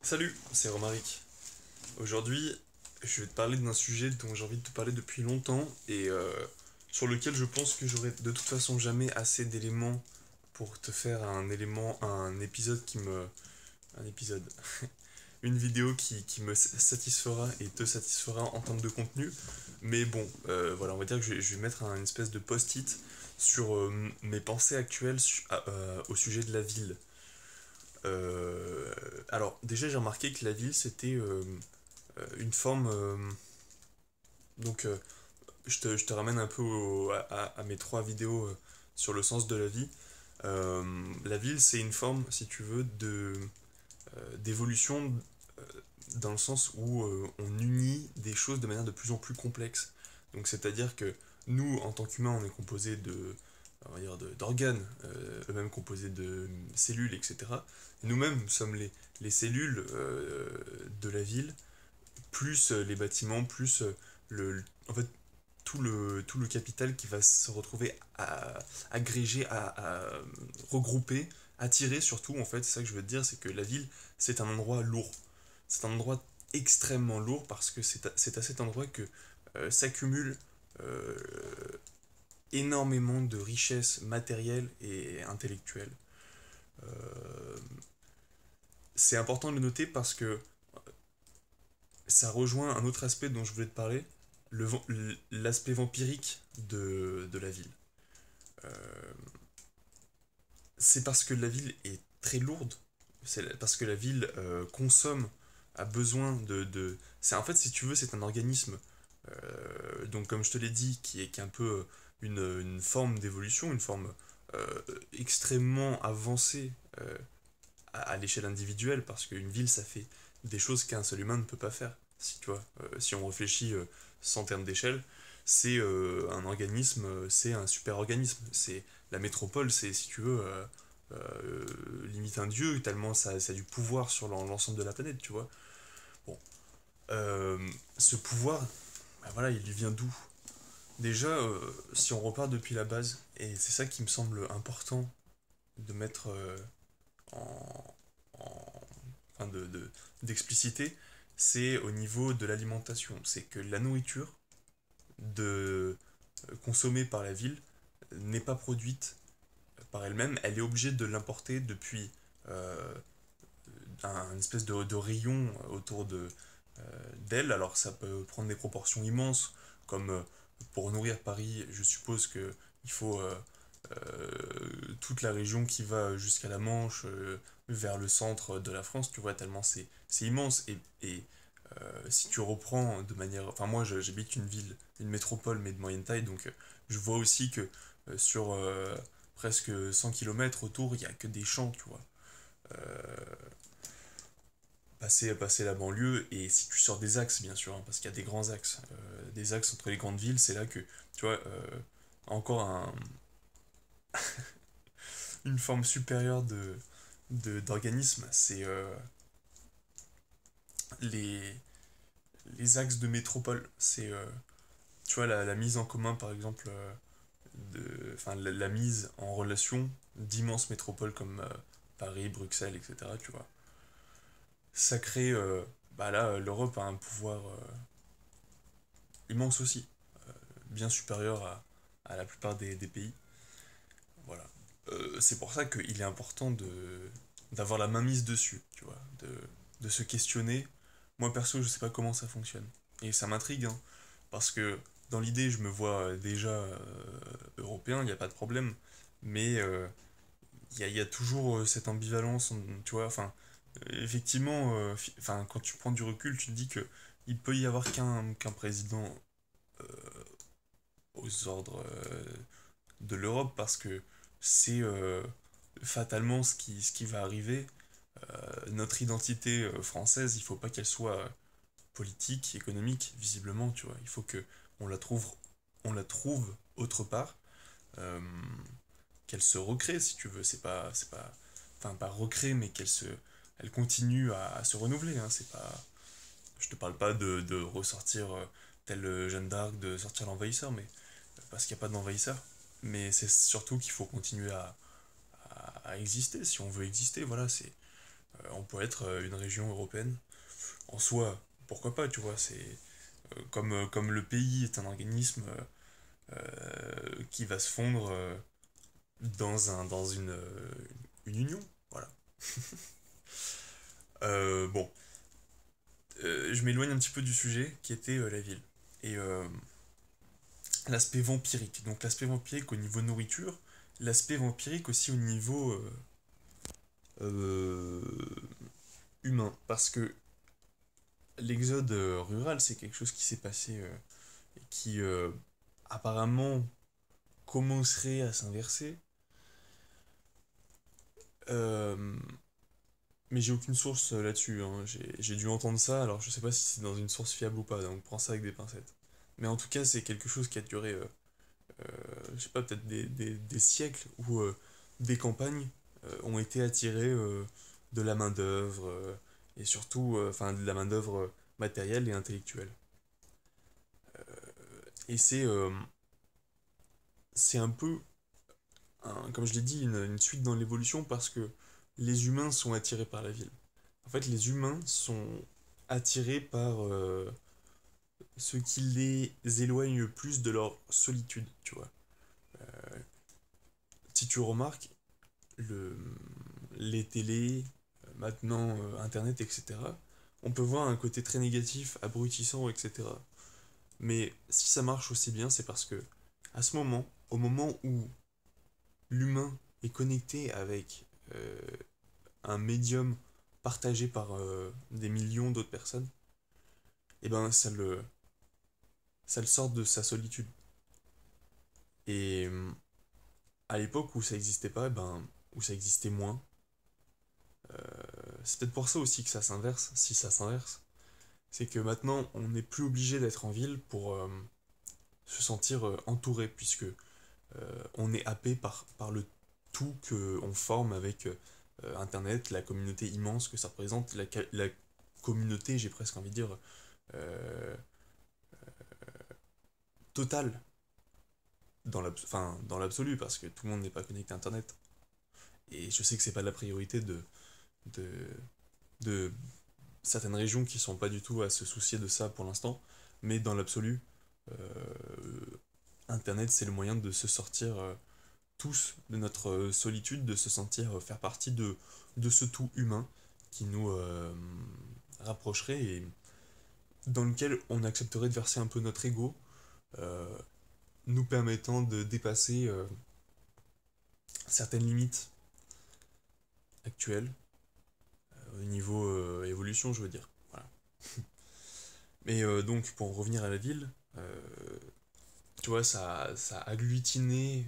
Salut, c'est Romaric. Aujourd'hui, je vais te parler d'un sujet dont j'ai envie de te parler depuis longtemps et sur lequel je pense que j'aurai de toute façon jamais assez d'éléments pour te faire un épisode un épisode, une vidéo qui me satisfera et te satisfera en termes de contenu. Mais bon, voilà, on va dire que je vais mettre une espèce de post-it sur mes pensées actuelles au sujet de la ville. Alors, déjà, j'ai remarqué que la ville, c'était une forme. Donc, je te ramène un peu à mes trois vidéos sur le sens de la vie. La ville, c'est une forme, si tu veux, d'évolution euh, dans le sens où on unit des choses de manière de plus en plus complexe. Donc, c'est-à-dire que nous, en tant qu'humains, on est composé on va dire d'organes, eux-mêmes composés de cellules, etc. Nous-mêmes sommes les cellules de la ville, plus les bâtiments, plus en fait, tout le capital qui va se retrouver agrégé, regrouper, attirer surtout, en fait, c'est ça que je veux te dire, c'est que la ville, c'est un endroit lourd. C'est un endroit extrêmement lourd parce que c'est à cet endroit que s'accumulent euh, énormément de richesses matérielles et intellectuelles. Euh, c'est important de le noter parce que ça rejoint un autre aspect dont je voulais te parler, l'aspect vampirique de la ville. Euh, c'est parce que la ville est très lourde, c'est parce que la ville consomme, a besoin c'est, en fait, si tu veux, c'est un organisme, donc comme je te l'ai dit, qui est un peu une forme d'évolution, une forme extrêmement avancée à l'échelle individuelle, parce qu'une ville, ça fait des choses qu'un seul humain ne peut pas faire. Si, tu vois, si on réfléchit sans terme d'échelle, c'est un organisme, c'est un super organisme. C'est la métropole, c'est, si tu veux, limite un dieu, tellement ça a du pouvoir sur l'ensemble de la planète, tu vois. Bon, euh, ce pouvoir, bah voilà, il lui vient d'où? Déjà, si on repart depuis la base, et c'est ça qui me semble important de mettre en, en- enfin d'expliciter, c'est au niveau de l'alimentation. C'est que la nourriture consommée par la ville n'est pas produite par elle-même, elle est obligée de l'importer depuis euh, un espèce de rayon autour d'elle. Alors ça peut prendre des proportions immenses, comme pour nourrir Paris, je suppose que il faut toute la région qui va jusqu'à la Manche, vers le centre de la France, tu vois, tellement c'est immense. Si tu reprends de manière. Enfin, moi, j'habite une ville, une métropole, mais de moyenne taille, donc je vois aussi que sur presque 100 kilomètres autour, il n'y a que des champs, tu vois. Passer la banlieue, et si tu sors des axes, bien sûr, hein, parce qu'il y a des grands axes, des axes entre les grandes villes, c'est là que, tu vois, encore une forme supérieure d'organisme, c'est les, les axes de métropole. C'est, tu vois, la mise en commun, par exemple, enfin, la mise en relation d'immenses métropoles comme Paris, Bruxelles, etc., tu vois. Ça crée, bah là, l'Europe a un pouvoir immense aussi, bien supérieur à la plupart des pays. Voilà. C'est pour ça qu'il est important d'avoir la main mise dessus, tu vois, de se questionner. Moi perso, je sais pas comment ça fonctionne. Et ça m'intrigue, hein, parce que dans l'idée, je me vois déjà européen, il n'y a pas de problème. Mais il y a toujours cette ambivalence, tu vois, enfin, effectivement, enfin, quand tu prends du recul, tu te dis que il peut y avoir qu'un président aux ordres de l'Europe, parce que c'est fatalement ce qui va arriver. Notre identité française, il faut pas qu'elle soit politique, économique, visiblement, tu vois. Il faut que on la trouve, on la trouve autre part, euh, qu'elle se recrée, si tu veux. C'est pas, enfin pas recrée, mais elle continue à se renouveler. Hein. C'est pas, je te parle pas de ressortir tel Jeanne d'Arc, de sortir l'envahisseur, mais parce qu'il n'y a pas d'envahisseur. Mais c'est surtout qu'il faut continuer à exister, si on veut exister, voilà, On pourrait être une région européenne. En soi, pourquoi pas, tu vois, c'est comme le pays est un organisme qui va se fondre dans une union. Voilà. Bon, je m'éloigne un petit peu du sujet qui était la ville. Et l'aspect vampirique. Donc l'aspect vampirique au niveau nourriture, l'aspect vampirique aussi au niveau euh, humain. Parce que l'exode rural, c'est quelque chose qui s'est passé et qui apparemment commencerait à s'inverser. Euh, mais j'ai aucune source là-dessus, hein. J'ai dû entendre ça, alors je sais pas si c'est dans une source fiable ou pas, donc prends ça avec des pincettes. Mais en tout cas, c'est quelque chose qui a duré, je sais pas, peut-être des siècles où des campagnes ont été attirées de la main-d'œuvre et surtout, enfin, de la main-d'œuvre matérielle et intellectuelle. Et c'est un peu, comme je l'ai dit, une suite dans l'évolution parce que les humains sont attirés par la ville. En fait, les humains sont attirés par ce qui les éloigne le plus de leur solitude, tu vois. Si tu remarques, le, les télés, maintenant Internet, etc., on peut voir un côté très négatif, abrutissant, etc. Mais si ça marche aussi bien, c'est parce que, à ce moment, au moment où l'humain est connecté avec un médium partagé par des millions d'autres personnes, et ben ça le sort de sa solitude. Et à l'époque où ça existait pas, ben, où ça existait moins, c'est peut-être pour ça aussi que ça s'inverse, si ça s'inverse. C'est que maintenant, on n'est plus obligé d'être en ville pour se sentir entouré, puisque on est happé par le tout qu'on forme avec Internet, la communauté immense que ça représente, la communauté, j'ai presque envie de dire, euh, totale, dans l'absolu, parce que tout le monde n'est pas connecté à Internet. Et je sais que c'est pas la priorité de, de certaines régions qui sont pas du tout à se soucier de ça pour l'instant, mais dans l'absolu, Internet c'est le moyen de se sortir tous de notre solitude, de se sentir faire partie de ce tout humain qui nous rapprocherait et dans lequel on accepterait de verser un peu notre ego, euh, nous permettant de dépasser certaines limites actuelles au niveau évolution, je veux dire. Voilà. Mais donc, pour en revenir à la ville, tu vois, ça a agglutiné,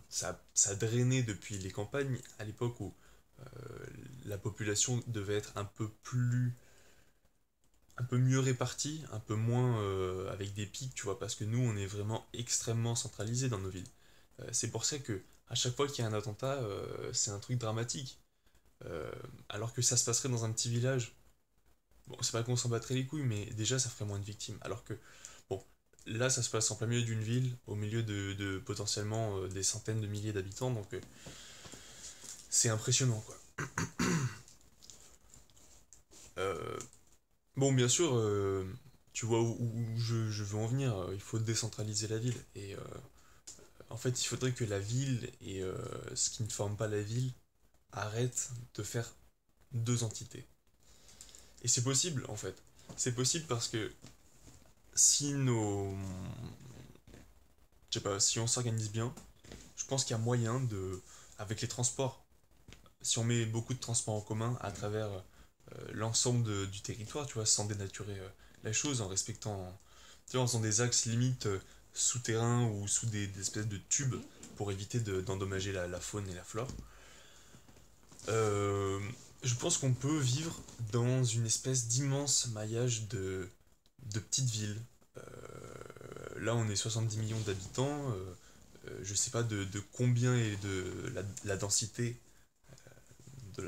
ça a drainé depuis les campagnes à l'époque où la population devait être un peu mieux répartie, un peu moins avec des pics, tu vois, parce que nous, on est vraiment extrêmement centralisé dans nos villes. C'est pour ça que à chaque fois qu'il y a un attentat, c'est un truc dramatique. Euh, alors que ça se passerait dans un petit village. Bon, c'est pas qu'on s'en battrait les couilles, mais déjà ça ferait moins de victimes. Alors que, bon, là ça se passe en plein milieu d'une ville, au milieu de potentiellement des centaines de milliers d'habitants, donc c'est impressionnant quoi. Euh, bon, bien sûr, tu vois où je veux en venir, il faut décentraliser la ville. Et en fait, il faudrait que la ville et ce qui ne forme pas la ville arrêtent de faire deux entités. Et c'est possible en fait. C'est possible parce que si nos. Je sais pas, si on s'organise bien, je pense qu'il y a moyen de. Avec les transports, si on met beaucoup de transports en commun à travers l'ensemble du territoire, tu vois, sans dénaturer la chose, en respectant. Tu vois, en faisant des axes limites souterrains ou sous des espèces de tubes pour éviter d'endommager la faune et la flore. Euh, je pense qu'on peut vivre dans une espèce d'immense maillage de petites villes. Là, on est 70 millions d'habitants. Je sais pas de combien est de la densité de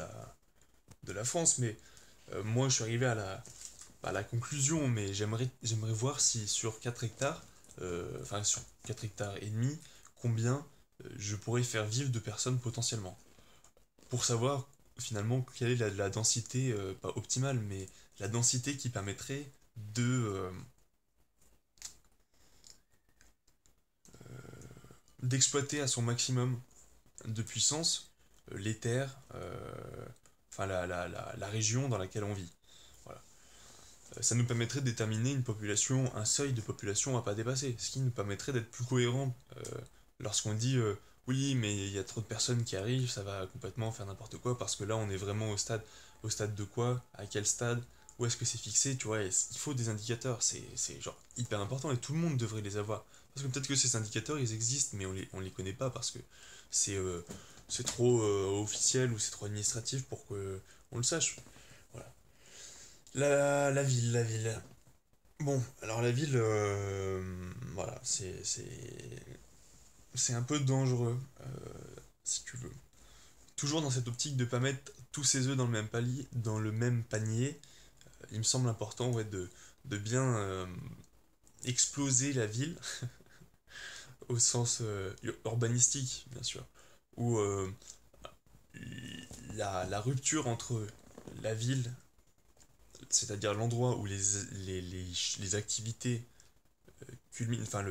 de la France, mais moi, je suis arrivé à la conclusion, mais j'aimerais voir si sur 4 hectares, enfin sur 4 hectares et demi, combien je pourrais faire vivre de personnes potentiellement. Pour savoir finalement, quelle est la densité, pas optimale, mais la densité qui permettrait de d'exploiter à son maximum de puissance les terres, enfin la région dans laquelle on vit. Voilà. Ça nous permettrait de déterminer une population, un seuil de population à pas dépasser, ce qui nous permettrait d'être plus cohérent lorsqu'on dit oui, mais il y a trop de personnes qui arrivent, ça va complètement faire n'importe quoi, parce que là on est vraiment au stade de quoi, à quel stade, où est-ce que c'est fixé, tu vois, il faut des indicateurs, c'est genre hyper important et tout le monde devrait les avoir. Parce que peut-être que ces indicateurs ils existent, mais on les connaît pas parce que c'est euh, c'est trop officiel ou c'est trop administratif pour que on le sache. Voilà. La ville, la ville. Bon, alors la ville, voilà, c'est un peu dangereux, si tu veux. Toujours dans cette optique de pas mettre tous ses œufs dans le même panier, il me semble important ouais, de bien exploser la ville au sens urbanistique, bien sûr, où la rupture entre la ville, c'est-à-dire l'endroit où les activités culminent, enfin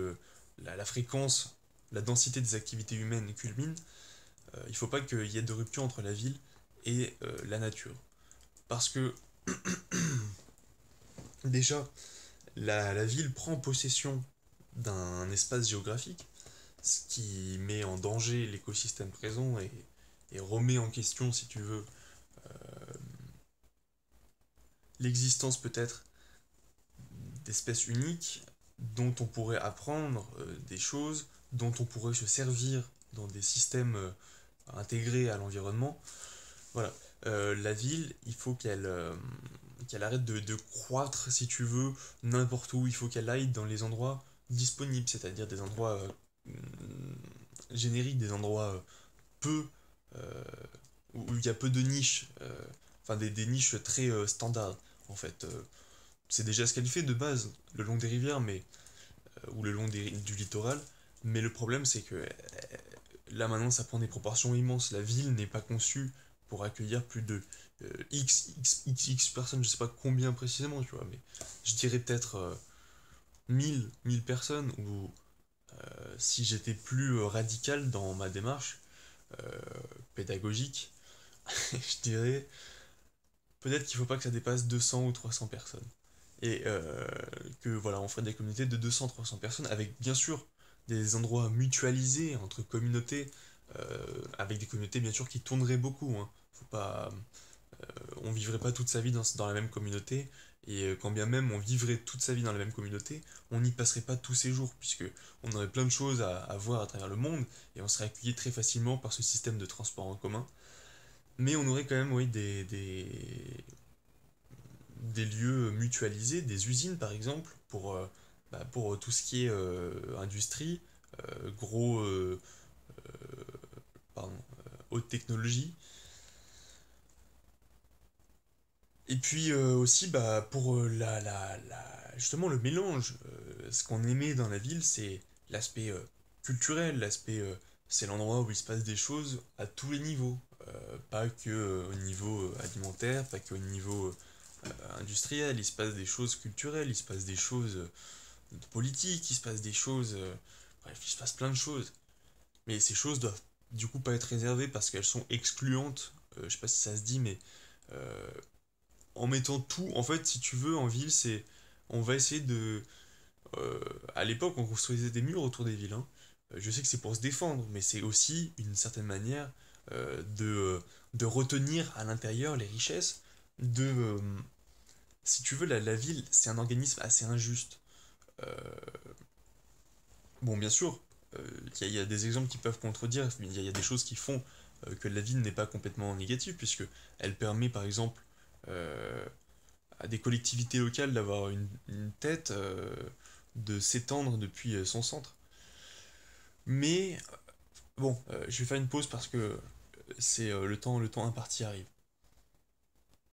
la fréquence, la densité des activités humaines culmine, il ne faut pas qu'il y ait de rupture entre la ville et la nature. Parce que déjà, la ville prend possession d'un espace géographique, ce qui met en danger l'écosystème présent et remet en question, si tu veux, l'existence peut-être d'espèces uniques dont on pourrait apprendre des choses, dont on pourrait se servir dans des systèmes intégrés à l'environnement. Voilà. La ville, il faut qu'elle arrête de croître, si tu veux, n'importe où. Il faut qu'elle aille dans les endroits disponibles, c'est-à-dire des endroits génériques, des endroits peu euh, où il y a peu de niches, enfin des niches très standards en fait. C'est déjà ce qu'elle fait de base le long des rivières, mais ou le long du littoral. Mais le problème c'est que là maintenant ça prend des proportions immenses. La ville n'est pas conçue pour accueillir plus de X personnes, je sais pas combien précisément, tu vois, mais je dirais peut-être 1000 personnes, ou si j'étais plus radical dans ma démarche euh, pédagogique, je dirais peut-être qu'il faut pas que ça dépasse 200 ou 300 personnes. Et que voilà, on ferait des communautés de 200-300 personnes, avec bien sûr des endroits mutualisés entre communautés, avec des communautés bien sûr qui tourneraient beaucoup. Hein. Faut pas, on vivrait pas toute sa vie dans la même communauté, et quand bien même on vivrait toute sa vie dans la même communauté, on n'y passerait pas tous ses jours, puisque on aurait plein de choses à voir à travers le monde, et on serait accueilli très facilement par ce système de transport en commun. Mais on aurait quand même, oui, des lieux mutualisés, des usines par exemple, pour tout ce qui est industrie, gros, pardon, haute technologie. Et puis aussi, pour justement le mélange, ce qu'on aimait dans la ville, c'est l'aspect culturel, c'est l'endroit où il se passe des choses à tous les niveaux. Pas que au niveau alimentaire, pas que au niveau industriel, il se passe des choses culturelles, il se passe des choses politiques, il se passe des choses... bref, il se passe plein de choses. Mais ces choses doivent du coup pas être réservées parce qu'elles sont excluantes. Je sais pas si ça se dit, mais euh, en mettant tout, en fait, si tu veux, en ville, c'est... On va essayer de... euh, à l'époque, on construisait des murs autour des villes. Hein. Je sais que c'est pour se défendre, mais c'est aussi une certaine manière de retenir à l'intérieur les richesses, si tu veux, la ville, c'est un organisme assez injuste. Euh, bon, bien sûr, il y a des exemples qui peuvent contredire, mais il y a des choses qui font que la ville n'est pas complètement négative, puisque elle permet, par exemple, euh, à des collectivités locales d'avoir une tête, de s'étendre depuis son centre. Mais bon, je vais faire une pause parce que c'est le temps imparti arrive.